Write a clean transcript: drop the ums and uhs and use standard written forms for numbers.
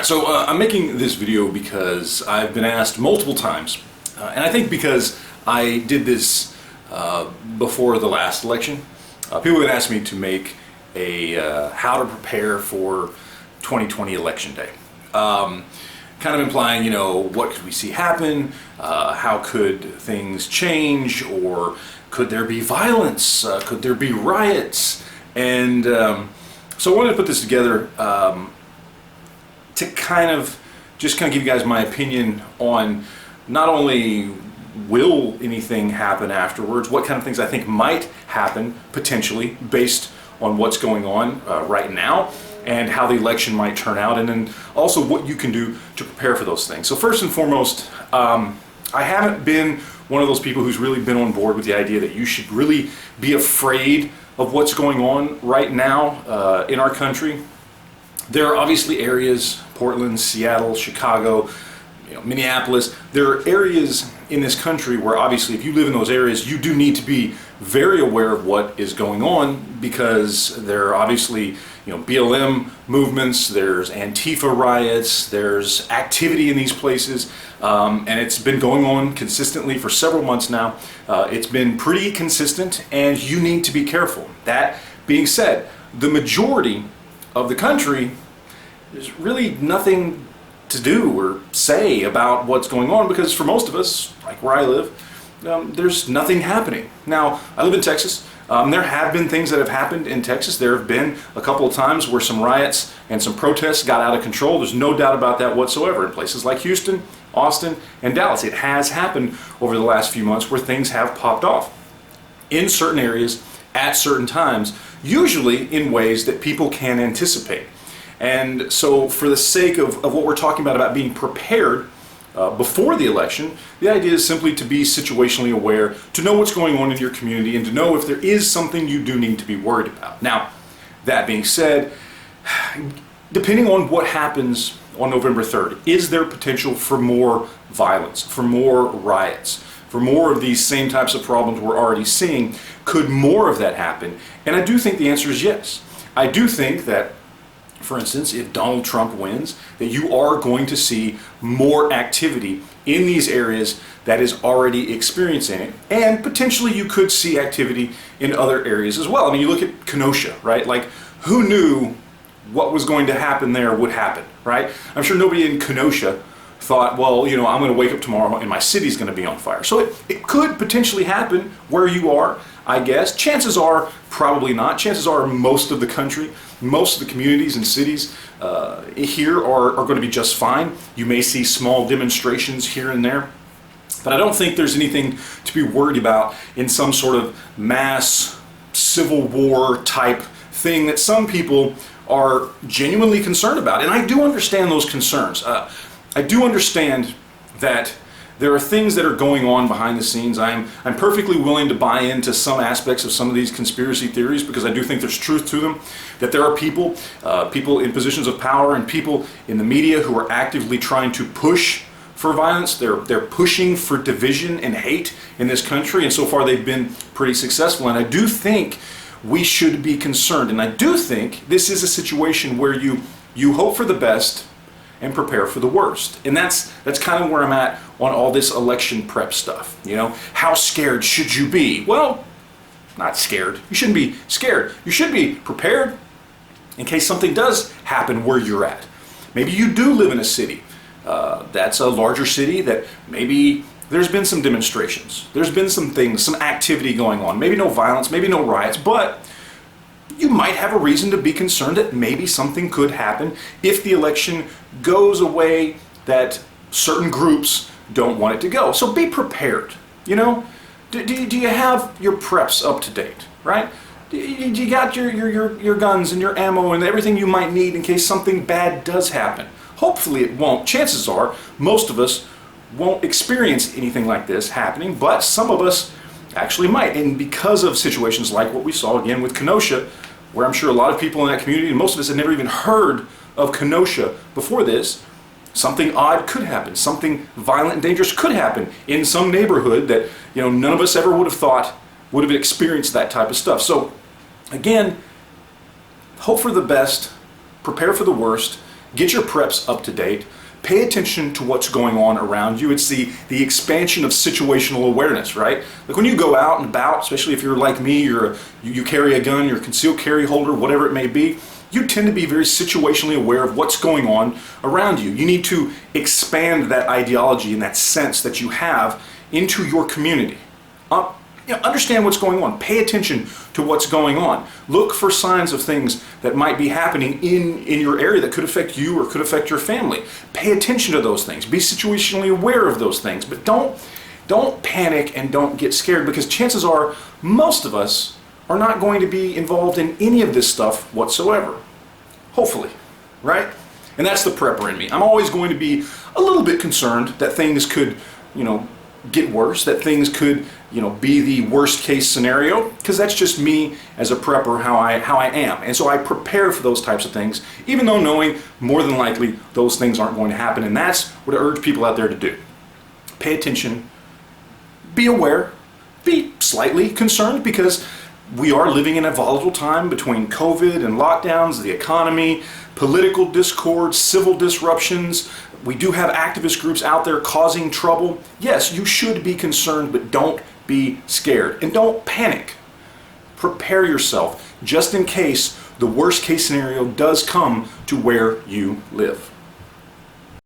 So I'm making this video because I've been asked multiple times, and I think because I did this before the last election, people have asked me to make a how to prepare for 2020 election day. Kind of implying, you know, what could we see happen, how could things change, or could there be violence, could there be riots, and so I wanted to put this together to kind of give you guys my opinion on not only will anything happen afterwards, what kind of things I think might happen potentially based on what's going on right now, and how the election might turn out, and then also what you can do to prepare for those things. So first and foremost, I haven't been one of those people who's really been on board with the idea that you should really be afraid of what's going on right now in our country. There are obviously areas, Portland, Seattle, Chicago, Minneapolis, there are areas in this country where obviously if you live in those areas, you do need to be very aware of what is going on, because there are obviously BLM movements, there's Antifa riots, there's activity in these places, and it's been going on consistently for several months now. It's been pretty consistent, and you need to be careful. That being said, the majority of the country, there's really nothing to do or say about what's going on, because for most of us, like where I live, there's nothing happening. Now, I live in Texas. There have been things that have happened in Texas. There have been a couple of times where some riots and some protests got out of control. There's no doubt about that whatsoever. In places like Houston, Austin, and Dallas, it has happened over the last few months where things have popped off in certain areas at certain times, usually in ways that people can anticipate. And so for the sake of what we're talking about being prepared before the election, the idea is simply to be situationally aware, to know what's going on in your community, and to know if there is something you do need to be worried about. Now, that being said, depending on what happens on November 3rd, is there potential for more violence, for more riots, for more of these same types of problems we're already seeing? Could more of that happen? And I do think the answer is yes. I do think that, for instance, if Donald Trump wins, that you are going to see more activity in these areas that is already experiencing it, and potentially you could see activity in other areas as well. I mean, you look at Kenosha, right? Like, who knew what was going to happen there would happen, right? I'm sure nobody in Kenosha thought, well, I'm going to wake up tomorrow and my city's going to be on fire. So it could potentially happen where you are, I guess. Chances are probably not. Chances are most of the country, most of the communities and cities here are going to be just fine. You may see small demonstrations here and there, but I don't think there's anything to be worried about in some sort of mass civil war type thing that some people are genuinely concerned about. And I do understand those concerns. I do understand that there are things that are going on behind the scenes. I'm perfectly willing to buy into some aspects of some of these conspiracy theories, because I do think there's truth to them. That there are people in positions of power and people in the media who are actively trying to push for violence. They're pushing for division and hate in this country, and so far they've been pretty successful. And I do think we should be concerned. And I do think this is a situation where you hope for the best and prepare for the worst. And that's kind of where I'm at on all this election prep stuff. How scared should you be? Well, not scared. You shouldn't be scared. You should be prepared in case something does happen where you're at. Maybe you do live in a city that's a larger city that maybe there's been some demonstrations. There's been some things, some activity going on. Maybe no violence, maybe no riots, but you might have a reason to be concerned that maybe something could happen if the election goes a way that certain groups don't want it to go. So be prepared. Do you have your preps up to date, right? Do you got your guns and your ammo and everything you might need in case something bad does happen? Hopefully it won't. Chances are most of us won't experience anything like this happening, but some of us actually might. And because of situations like what we saw again with Kenosha, where I'm sure a lot of people in that community, and most of us had never even heard of Kenosha before this, something odd could happen. Something violent and dangerous could happen in some neighborhood that none of us ever would have thought would have experienced that type of stuff. So again, hope for the best, prepare for the worst, Get your preps up to date. Pay attention to what's going on around you. It's the expansion of situational awareness, right? Like when you go out and about, especially if you're like me, you carry a gun, you're a concealed carry holder, whatever it may be, you tend to be very situationally aware of what's going on around you. You need to expand that ideology and that sense that you have into your community. Understand what's going on. Pay attention to what's going on. Look for signs of things that might be happening in your area that could affect you or could affect your family. Pay attention to those things. Be situationally aware of those things. But don't panic and don't get scared, because chances are most of us are not going to be involved in any of this stuff whatsoever. Hopefully, right? And that's the prepper in me. I'm always going to be a little bit concerned that things could, get worse, that things could, be the worst case scenario, because that's just me as a prepper, how I am. And so I prepare for those types of things, even though knowing more than likely those things aren't going to happen. And that's what I urge people out there to do. Pay attention, be aware, be slightly concerned, because we are living in a volatile time between COVID and lockdowns, the economy, political discord, civil disruptions. We do have activist groups out there causing trouble. Yes, you should be concerned, but don't be scared and don't panic. Prepare yourself just in case the worst case scenario does come to where you live.